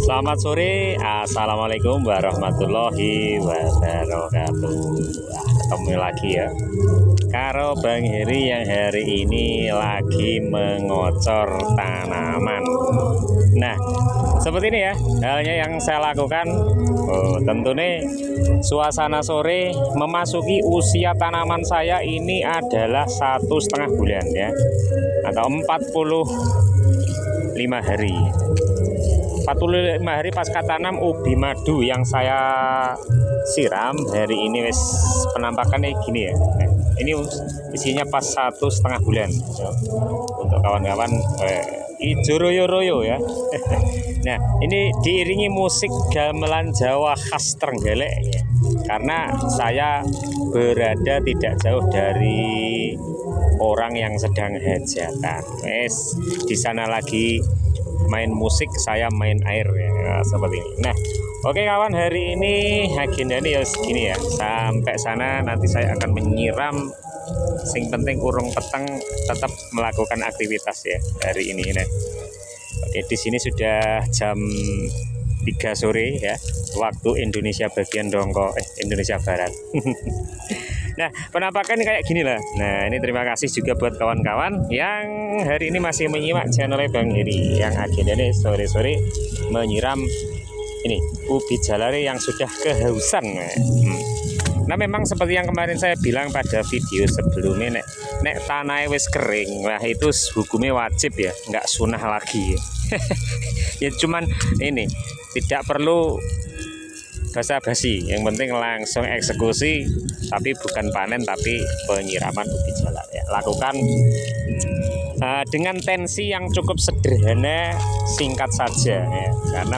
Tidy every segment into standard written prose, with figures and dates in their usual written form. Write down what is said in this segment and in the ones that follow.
Selamat sore, assalamualaikum warahmatullahi wabarakatuh. Ketemu lagi ya, karo Bang Heri yang hari ini lagi mengocor tanaman. Nah, seperti ini ya halnya yang saya lakukan. Tentunya suasana sore memasuki usia tanaman saya ini adalah 1,5 bulan ya, atau 45 hari. 45 hari pasca tanam ubi madu yang saya siram hari ini wis penampakannya gini ya. Nah, ini isinya pas 1,5 bulan ya. Untuk kawan-kawan ijo royo-royo ya. Nah, ini diiringi musik gamelan Jawa khas Trenggalek ya. Karena saya berada tidak jauh dari orang yang sedang hajatan. Wes di sana lagi main musik, saya main air ya, seperti ini. Nah, oke kawan, hari ini agenda ini ya segini ya. Sampai sana nanti saya akan menyiram. Sing penting urung peteng tetap melakukan aktivitas ya hari ini. Nah, oke, di sini sudah jam 3 sore ya, waktu Indonesia bagian dongko Indonesia Barat. Nah, penampakan kayak gini lah. Nah, ini terima kasih juga buat kawan-kawan yang hari ini masih menyimak channel Bang Heri yang agendanya sore-sore menyiram ini ubi jalare yang sudah kehausan. Nah, memang seperti yang kemarin saya bilang pada video sebelumnya, nek tanahnya wis kering, nah itu hukumnya wajib ya, nggak sunah lagi. Ya cuman ini tidak perlu basa-basi, yang penting langsung eksekusi, tapi bukan panen tapi penyiraman ubi jalar ya. Lakukan dengan tensi yang cukup sederhana, singkat saja ya. Karena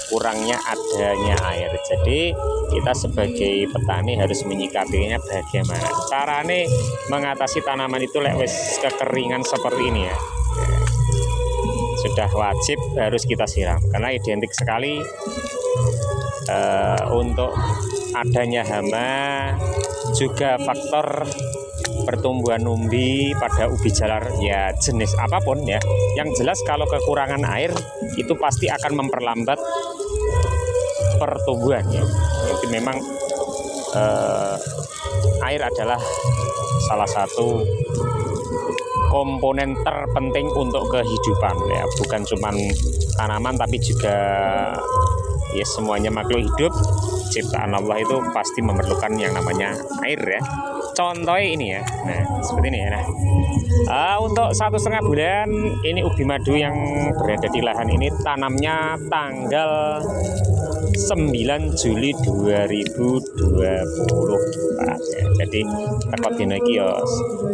kurangnya adanya air. Jadi kita sebagai petani harus menyikapinya bagaimana. Carane mengatasi tanaman itu lek wis kekeringan seperti ini ya. Sudah wajib harus kita siram karena identik sekali untuk adanya hama, juga faktor pertumbuhan umbi pada ubi jalar ya jenis apapun ya. Yang jelas kalau kekurangan air itu pasti akan memperlambat pertumbuhan ya. Jadi memang air adalah salah satu komponen terpenting untuk kehidupan ya, bukan cuman tanaman tapi juga ya semuanya makhluk hidup ciptaan Allah itu pasti memerlukan yang namanya air ya. Contohnya ini ya, nah seperti ini ya. Nah, untuk 1,5 bulan ini ubi madu yang berada di lahan ini tanamnya tanggal 9 Juli 2024 ya. Jadi takut dino iki ya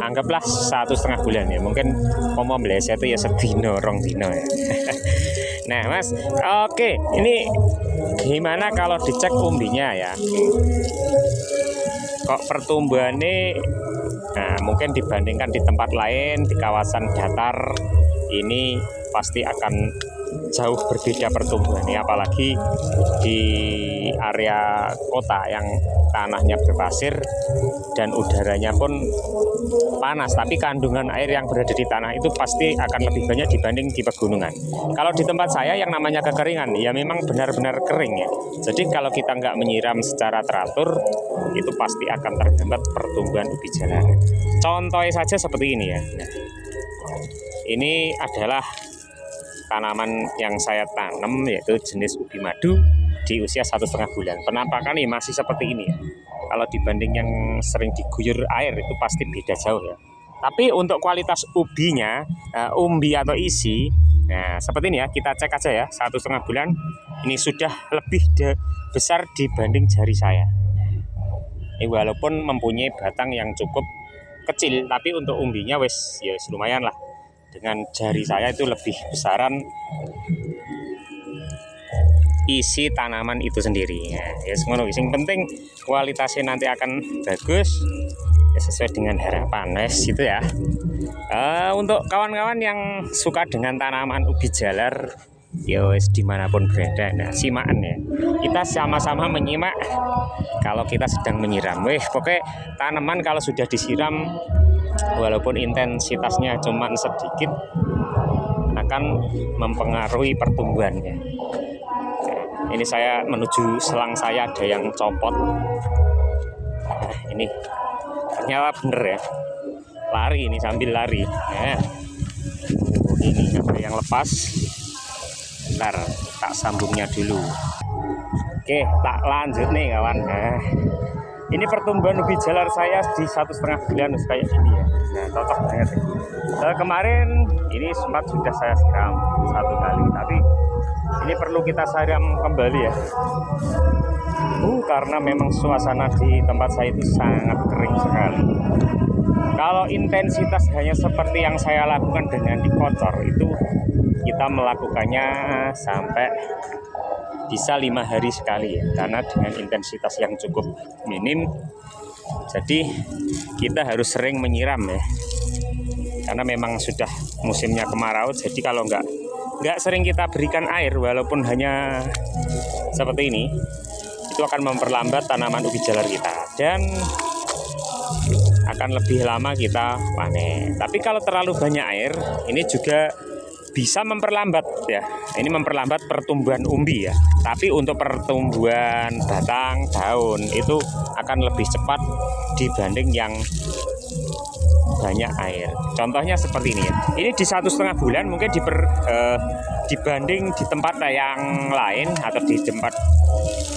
anggaplah 1,5 bulan ya. Mungkin pomo meleset itu ya sedino rong dino ya. Nah mas, oke, ini gimana kalau dicek umbinya ya? Kok pertumbuhannya mungkin dibandingkan di tempat lain di kawasan datar ini pasti akan jauh berbeda pertumbuhannya, apalagi di area kota yang tanahnya berpasir dan udaranya pun panas, tapi kandungan air yang berada di tanah itu pasti akan lebih banyak dibanding di pegunungan. Kalau di tempat saya yang namanya kekeringan ya memang benar-benar kering ya. Jadi kalau kita nggak menyiram secara teratur itu pasti akan terhambat pertumbuhan ubi jalar. Contohnya saja seperti ini ya. Nah, ini adalah tanaman yang saya tanam yaitu jenis ubi madu di usia 1,5 bulan. Penampakan ini masih seperti ini ya. Kalau dibanding yang sering diguyur air itu pasti beda jauh ya. Tapi untuk kualitas ubinya, umbi atau isi, nah seperti ini ya, kita cek aja ya. 1,5 bulan ini sudah lebih besar dibanding jari saya. Ini walaupun mempunyai batang yang cukup kecil, tapi untuk umbinya wes ya lumayan lah. Dengan jari saya itu lebih besaran isi tanaman itu sendiri ya. Yang penting kualitasnya nanti akan bagus ya, sesuai dengan harapan itu ya. Untuk kawan-kawan yang suka dengan tanaman ubi jalar ya dimanapun berada, nah simakan ya, kita sama-sama menyimak kalau kita sedang menyiram. Pokoknya tanaman kalau sudah disiram walaupun intensitasnya cuma sedikit akan mempengaruhi pertumbuhannya. Ini saya menuju selang saya ada yang copot. Ini ternyata bener ya, lari ini sambil lari. Ini ada yang lepas. Bentar, tak sambungnya dulu. Oke, tak lanjut nih kawan. Ini pertumbuhan ubi jalar saya di 1,5 bulan kayak gini ya. Nah, cocok banget ya. Kemarin ini sempat sudah saya siram 1 kali, tapi ini perlu kita siram kembali ya. Karena memang suasana di tempat saya itu sangat kering sekali. Kalau intensitas hanya seperti yang saya lakukan dengan dikocor, itu kita melakukannya sampai bisa 5 hari sekali ya, karena dengan intensitas yang cukup minim. Jadi kita harus sering menyiram ya, karena memang sudah musimnya kemarau. Jadi kalau nggak sering kita berikan air, walaupun hanya seperti ini, itu akan memperlambat tanaman ubi jalar kita dan akan lebih lama kita panen. Tapi kalau terlalu banyak air, ini juga bisa memperlambat ya. Ini memperlambat pertumbuhan umbi ya. Tapi untuk pertumbuhan batang, daun itu akan lebih cepat dibanding yang banyak air. Contohnya seperti ini ya. Ini di 1,5 bulan mungkin dibanding di tempat yang lain atau di tempat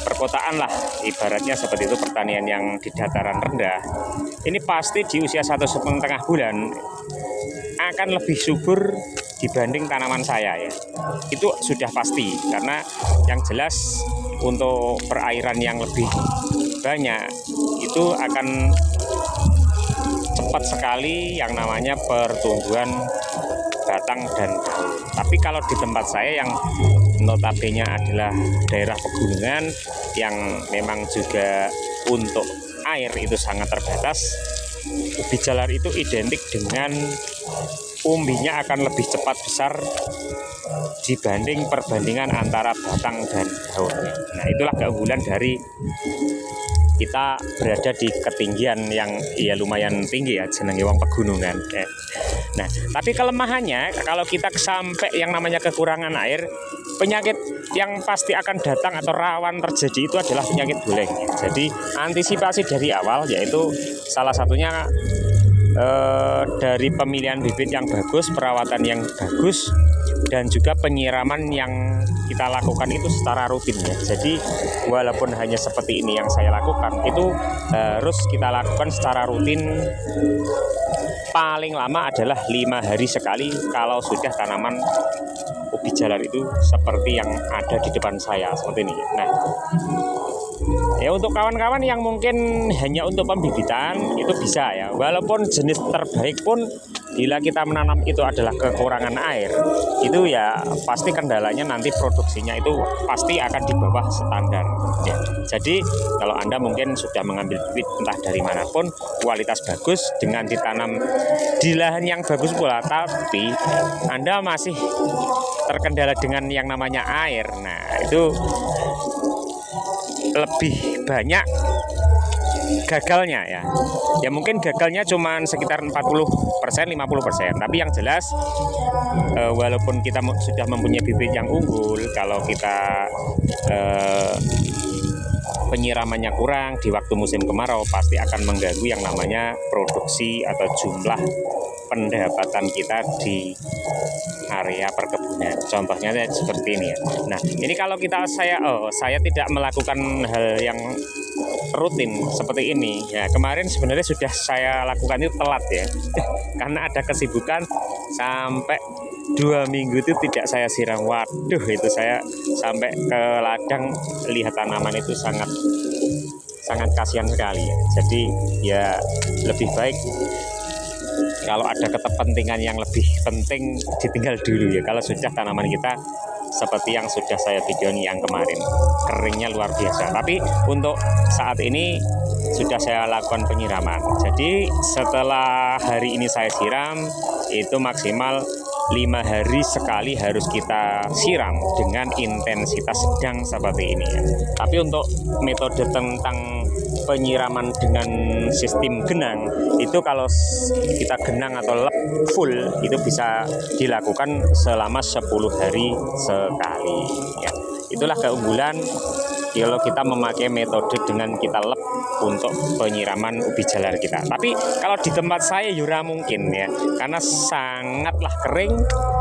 perkotaan lah, ibaratnya seperti itu, pertanian yang di dataran rendah. Ini pasti di usia 1,5 bulan akan lebih subur dibanding tanaman saya ya. Itu sudah pasti, karena yang jelas untuk perairan yang lebih banyak itu akan cepat sekali yang namanya pertumbuhan batang dan daun. Tapi kalau di tempat saya yang notabene adalah daerah pegunungan yang memang juga untuk air itu sangat terbatas, ubi jalar itu identik dengan umbinya akan lebih cepat besar dibanding perbandingan antara batang dan daunnya. Nah, itulah keunggulan dari kita berada di ketinggian yang ya lumayan tinggi ya, jenenge wong pegunungan. Nah, tapi kelemahannya kalau kita sampai yang namanya kekurangan air, penyakit yang pasti akan datang atau rawan terjadi itu adalah penyakit buleng. Jadi antisipasi dari awal yaitu salah satunya dari pemilihan bibit yang bagus, perawatan yang bagus, dan juga penyiraman yang kita lakukan itu secara rutin ya. Jadi walaupun hanya seperti ini yang saya lakukan, itu harus kita lakukan secara rutin. Paling lama adalah 5 hari sekali kalau sudah tanaman ubi jalar itu seperti yang ada di depan saya seperti ini. Nah, ya untuk kawan-kawan yang mungkin hanya untuk pembibitan itu bisa ya. Walaupun jenis terbaik pun bila kita menanam itu adalah kekurangan air, itu ya pasti kendalanya nanti produksinya itu pasti akan di bawah standar ya. Jadi kalau Anda mungkin sudah mengambil bibit entah dari manapun, kualitas bagus dengan ditanam di lahan yang bagus pula, tapi Anda masih terkendala dengan yang namanya air, nah itu lebih banyak gagalnya ya. Ya mungkin gagalnya cuma sekitar 40%, 50%. Tapi yang jelas walaupun kita sudah mempunyai bibit yang unggul, kalau kita penyiramannya kurang di waktu musim kemarau, pasti akan mengganggu yang namanya produksi atau jumlah pendapatan kita di area perkebunan. Contohnya seperti ini ya. Nah, ini kalau saya tidak melakukan hal yang rutin seperti ini ya. Kemarin sebenarnya sudah saya lakukan itu telat ya. Karena ada kesibukan sampai 2 minggu itu tidak saya siram. Waduh, itu saya sampai ke ladang lihat tanaman itu sangat kasihan sekali ya. Jadi ya lebih baik kalau ada kepentingan yang lebih penting ditinggal dulu ya. Kalau sudah tanaman kita seperti yang sudah saya videoin yang kemarin, keringnya luar biasa. Tapi untuk saat ini sudah saya lakukan penyiraman. Jadi setelah hari ini saya siram, itu maksimal 5 hari sekali harus kita siram dengan intensitas sedang seperti ini ya. Tapi untuk metode tentang penyiraman dengan sistem genang itu kalau kita genang atau lep full itu bisa dilakukan selama 10 hari sekali ya. Itulah keunggulan kalau kita memakai metode dengan kita lep untuk penyiraman ubi jalar kita. Tapi kalau di tempat saya yura mungkin ya, karena sangatlah kering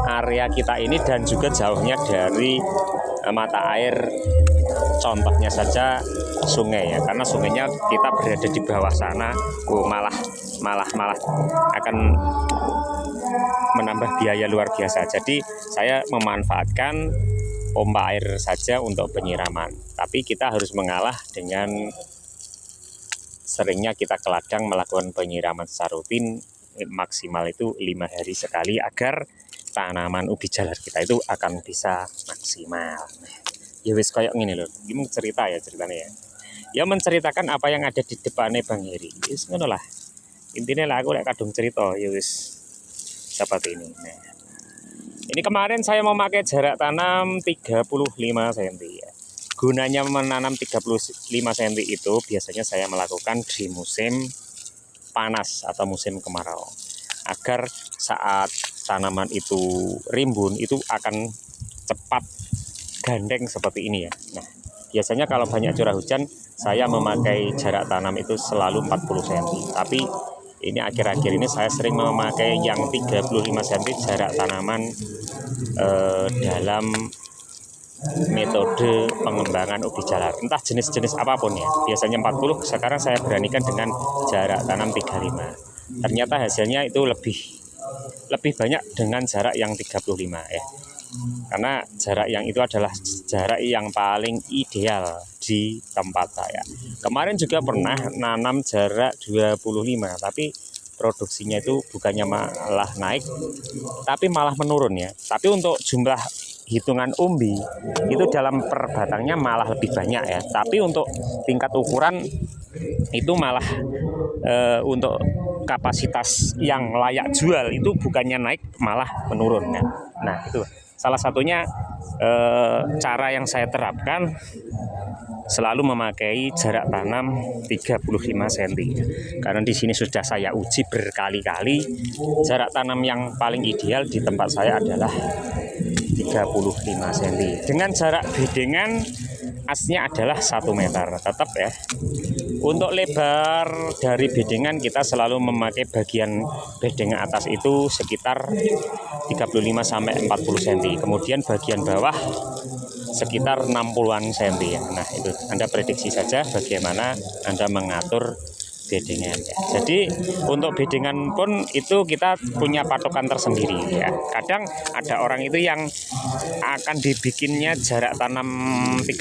area kita ini dan juga jauhnya dari mata air. Contohnya saja sungai ya, karena sungainya kita berada di bawah sana, malah akan menambah biaya luar biasa. Jadi saya memanfaatkan pompa air saja untuk penyiraman, tapi kita harus mengalah dengan seringnya kita ke ladang melakukan penyiraman secara rutin, maksimal itu 5 hari sekali agar tanaman ubi jalar kita itu akan bisa maksimal. Ya wis kayak gini loh, ini cerita ya ceritanya ya. Ya menceritakan apa yang ada di depannya Bang Heri. Wis ngono lah. Intinya lah aku lek kadung cerita ya wis seperti ini. Nah, ini kemarin saya memakai jarak tanam 35 cm ya. Gunanya menanam 35 cm itu biasanya saya melakukan di musim panas atau musim kemarau. Agar saat tanaman itu rimbun itu akan cepat gandeng seperti ini ya. Nah, biasanya kalau banyak curah hujan saya memakai jarak tanam itu selalu 40 cm. Tapi ini akhir-akhir ini saya sering memakai yang 35 cm jarak tanaman dalam metode pengembangan ubi jalar. Entah jenis-jenis apapun ya. Biasanya 40, sekarang saya beranikan dengan jarak tanam 35. Ternyata hasilnya itu lebih banyak dengan jarak yang 35 ya. Karena jarak yang itu adalah jarak yang paling ideal di tempat saya. Kemarin juga pernah nanam jarak 25, tapi produksinya itu bukannya malah naik, tapi malah menurun ya. Tapi untuk jumlah hitungan umbi itu dalam per batangnya malah lebih banyak ya. Tapi untuk tingkat ukuran itu malah untuk kapasitas yang layak jual itu bukannya naik malah menurun ya. Nah itu salah satunya cara yang saya terapkan, selalu memakai jarak tanam 35 cm. Karena di sini sudah saya uji berkali-kali, jarak tanam yang paling ideal di tempat saya adalah 35 cm. Dengan jarak bedengan asnya adalah 1 meter, tetap ya. Untuk lebar dari bedengan kita selalu memakai bagian bedengan atas itu sekitar 35 sampai 40 cm. Kemudian bagian bawah sekitar 60-an cm ya. Nah, itu Anda prediksi saja bagaimana Anda mengatur bedengan ya. Jadi untuk bedengan pun itu kita punya patokan tersendiri ya. Kadang ada orang itu yang akan dibikinnya jarak tanam 30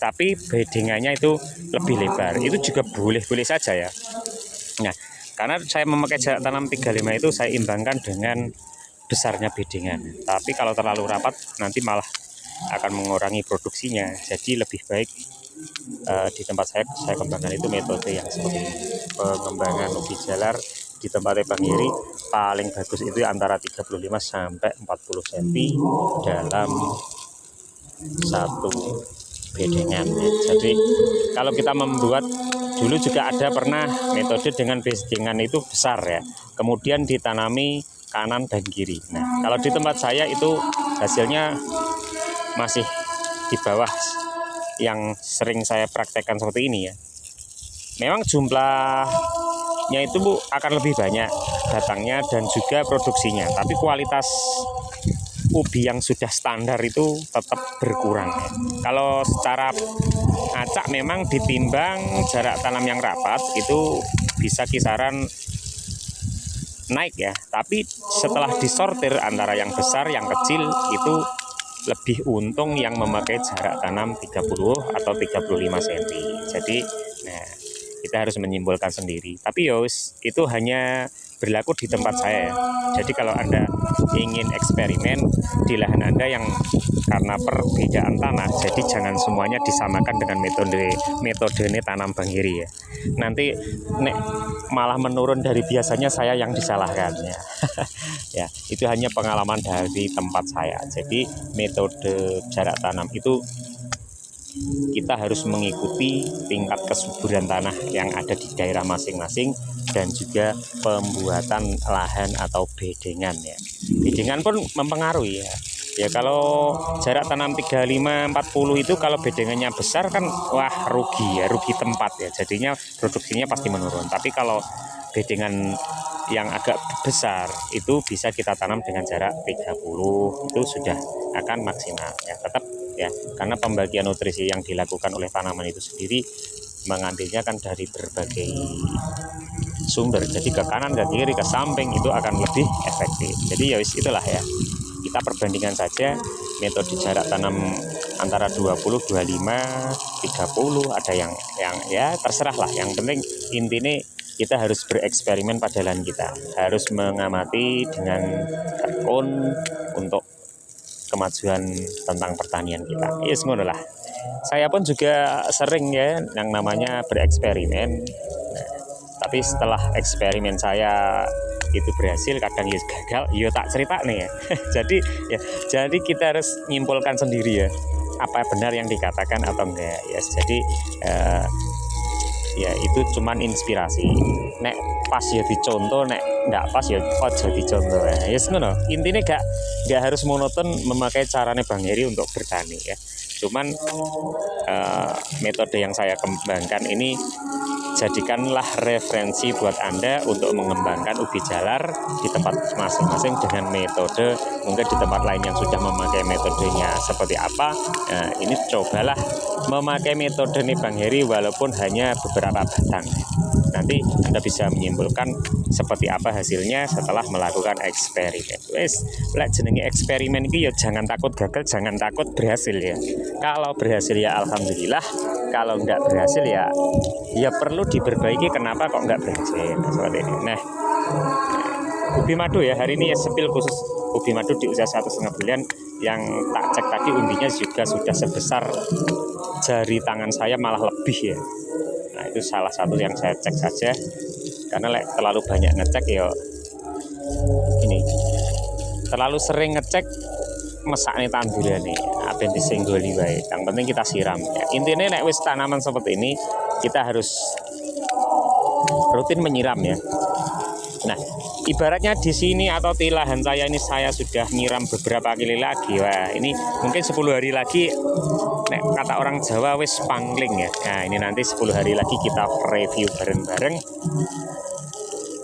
tapi bedengannya itu lebih lebar. Itu juga boleh-boleh saja ya. Nah, karena saya memakai jarak tanam 35 itu saya imbangkan dengan besarnya bedengan. Tapi kalau terlalu rapat nanti malah akan mengurangi produksinya. Jadi lebih baik di tempat saya kembangkan itu metode yang seperti ini. Pengembangan ubi jalar di tempatnya Bang Heri paling bagus itu antara 35 sampai 40 cm dalam satu bedengan ya. Jadi kalau kita membuat dulu juga ada pernah metode dengan bedengan itu besar ya, kemudian ditanami kanan dan kiri. Nah kalau di tempat saya itu hasilnya masih di bawah yang sering saya praktekkan seperti ini ya. Memang jumlahnya itu akan lebih banyak batangnya dan juga produksinya, tapi kualitas ubi yang sudah standar itu tetap berkurang ya. Kalau secara acak memang ditimbang jarak tanam yang rapat itu bisa kisaran naik ya, tapi setelah disortir antara yang besar yang kecil itu lebih untung yang memakai jarak tanam 30 atau 35 cm. Jadi nah kita harus menyimpulkan sendiri. Tapi yos itu hanya berlaku di tempat saya. Jadi kalau Anda ingin eksperimen di lahan Anda yang karena perbedaan tanah, jadi jangan semuanya disamakan dengan metode tanam Bang Heri ya. Nanti malah menurun dari biasanya saya yang disalahkan ya. Ya, itu hanya pengalaman dari tempat saya. Jadi metode jarak tanam itu kita harus mengikuti tingkat kesuburan tanah yang ada di daerah masing-masing dan juga pembuatan lahan atau bedengan ya. Bedengan pun mempengaruhi ya. Ya kalau jarak tanam 35-40 itu kalau bedengannya besar kan wah rugi ya, rugi tempat ya. Jadinya produksinya pasti menurun. Tapi kalau bedengan yang agak besar itu bisa kita tanam dengan jarak 30 itu sudah akan maksimal ya. Tetap ya, karena pembagian nutrisi yang dilakukan oleh tanaman itu sendiri mengambilnya kan dari berbagai sumber, jadi ke kanan, ke kiri, ke samping itu akan lebih efektif. Jadi ya wis itulah ya, kita perbandingan saja metode jarak tanam antara 20, 25, 30, ada yang ya terserah lah. Yang penting intinya kita harus bereksperimen pada lahan kita, harus mengamati dengan tekun untuk kemajuan tentang pertanian kita. Yes, ngono lah. Saya pun juga sering ya yang namanya bereksperimen. Nah, tapi setelah eksperimen saya itu berhasil, kadang ya gagal, ya tak cerita nih ya. jadi kita harus nyimpulkan sendiri ya, apa benar yang dikatakan atau enggak ya. Jadi ya itu cuman inspirasi. Nek pas ya dicontoh, nek enggak pas ya aja dicontoh ya. Yes, ngono. Intinya enggak harus monoton memakai caranya Bang Heri untuk bertani ya. Cuman metode yang saya kembangkan ini jadikanlah referensi buat Anda untuk mengembangkan ubi jalar di tempat masing-masing dengan metode. Mungkin di tempat lain yang sudah memakai metodenya seperti apa, ini cobalah memakai metode nih Bang Heri walaupun hanya beberapa batang. Nanti Anda bisa menyimpulkan seperti apa hasilnya setelah melakukan eksperimen. Wes, lek jenenge eksperimen iki ya jangan takut gagal, jangan takut berhasil ya. Kalau berhasil ya alhamdulillah, kalau enggak berhasil ya perlu diperbaiki. Kenapa kok enggak berhasil seperti ini. Nah, ubi madu ya, hari ini ya sepil khusus ubi madu di usia 1,5 bulan yang tak cek tadi umbinya juga sudah sebesar jari tangan saya, malah lebih ya. Nah, itu salah satu yang saya cek saja, karena terlalu banyak ngecek ya ini, terlalu sering ngecek mesakne tanduran nih, apa yang disenggoli wae. Yang penting kita siram ya. Intinya nek wis tanaman seperti ini kita harus rutin menyiram ya. Nah, ibaratnya di sini atau di lahan saya ini saya sudah nyiram beberapa kali lagi. Wah, ini mungkin 10 hari lagi, nek kata orang Jawa wis pangling ya. Nah, ini nanti 10 hari lagi kita review bareng-bareng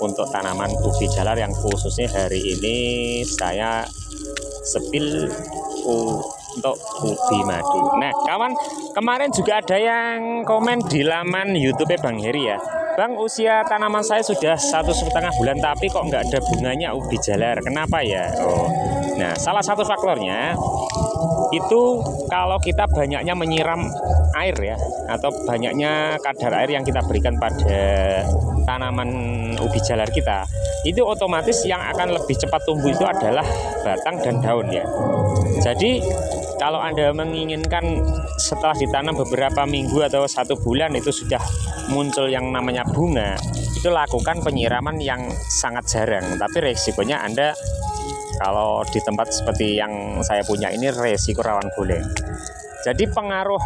untuk tanaman ubi jalar yang khususnya hari ini saya sepil untuk ubi madu. Nah, kawan, kemarin juga ada yang komen di laman YouTube Bang Heri ya. Bang, usia tanaman saya sudah 1,5 bulan tapi kok nggak ada bunganya ubi jalar. Kenapa ya? Oh, nah, salah satu faktornya itu kalau kita banyaknya menyiram air ya, atau banyaknya kadar air yang kita berikan pada tanaman ubi jalar kita, itu otomatis yang akan lebih cepat tumbuh itu adalah batang dan daun ya. Jadi kalau Anda menginginkan setelah ditanam beberapa minggu atau 1 bulan itu sudah muncul yang namanya bunga, itu lakukan penyiraman yang sangat jarang. Tapi resikonya Anda kalau di tempat seperti yang saya punya ini resiko rawan boleng. Jadi pengaruh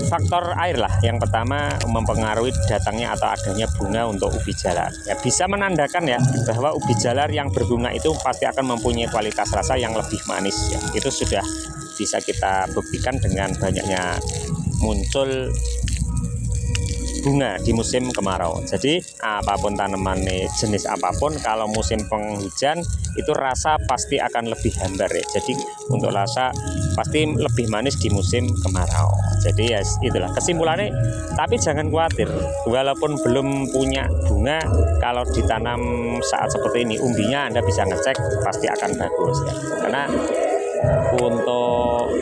faktor air lah yang pertama mempengaruhi datangnya atau adanya bunga untuk ubi jalar ya. Bisa menandakan ya bahwa ubi jalar yang berbunga itu pasti akan mempunyai kualitas rasa yang lebih manis ya. Itu sudah bisa kita buktikan dengan banyaknya muncul bunga di musim kemarau. Jadi apapun tanaman jenis apapun, kalau musim penghujan itu rasa pasti akan lebih hambar ya. Jadi untuk rasa pasti lebih manis di musim kemarau. Jadi ya itulah kesimpulannya. Tapi jangan khawatir, walaupun belum punya bunga, kalau ditanam saat seperti ini umbinya Anda bisa ngecek pasti akan bagus ya. Karena untuk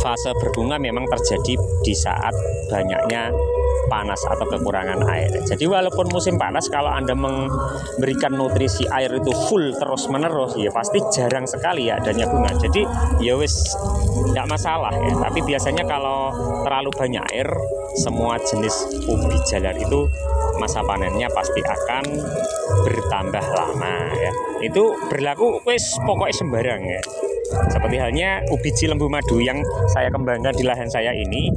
fase berbunga memang terjadi di saat banyaknya panas atau kekurangan air. Jadi walaupun musim panas, kalau Anda memberikan nutrisi air itu full terus menerus ya pasti jarang sekali ya adanya bunga. Jadi ya wis tidak masalah ya. Tapi biasanya kalau terlalu banyak air, semua jenis ubi jalar itu masa panennya pasti akan bertambah lama ya. Itu berlaku wis pokoknya sembarang ya. Seperti halnya ubi lembu madu yang saya kembangkan di lahan saya ini,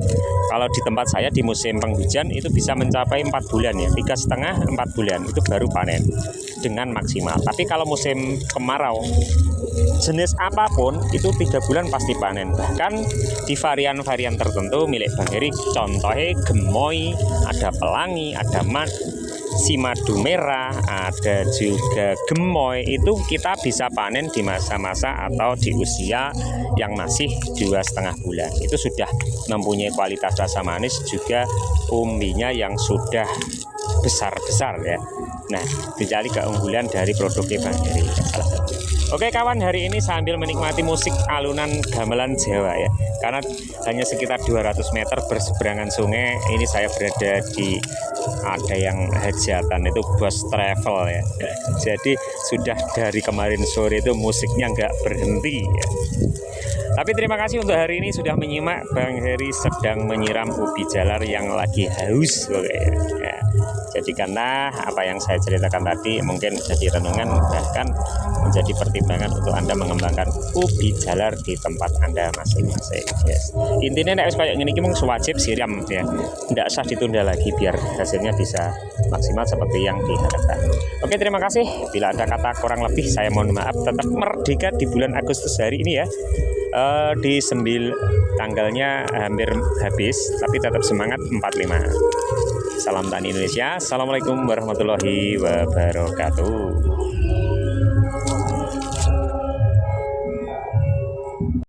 kalau di tempat saya di musim penghujan itu bisa mencapai 4 bulan ya, 3,5 4 bulan itu baru panen dengan maksimal. Tapi kalau musim kemarau jenis apapun itu 3 bulan pasti panen. Bahkan di varian-varian tertentu milik Bang Heri, contohnya gemoy, ada pelangi, ada si madu merah, ada juga gemoy, itu kita bisa panen di masa-masa atau di usia yang masih 2,5 bulan. Itu sudah mempunyai kualitas rasa manis, juga umbinya yang sudah besar-besar ya. Nah, jadi keunggulan dari produknya Bang Heri. Oke kawan, hari ini sambil menikmati musik alunan gamelan Jawa ya, karena hanya sekitar 200 meter berseberangan sungai. Ini saya berada di, ada yang hajatan, itu bus travel ya. Jadi sudah dari kemarin sore itu musiknya nggak berhenti ya. Tapi terima kasih untuk hari ini sudah menyimak. Bang Heri sedang menyiram ubi jalar yang lagi haus ya. Jadikanlah apa yang saya ceritakan tadi mungkin jadi renungan, bahkan menjadi pertimbangan untuk Anda mengembangkan ubi jalar di tempat Anda masing-masing. Yes. Intinya nek kayak gini mung wajib siram ya. Tidak usah ditunda lagi biar hasilnya bisa maksimal seperti yang diharapkan. Oke, terima kasih. Bila ada kata kurang lebih saya mohon maaf. Tetap merdeka di bulan Agustus hari ini ya. Di tanggalnya hampir habis, tapi tetap semangat 45. Salam Tani Indonesia. Assalamualaikum warahmatullahi wabarakatuh.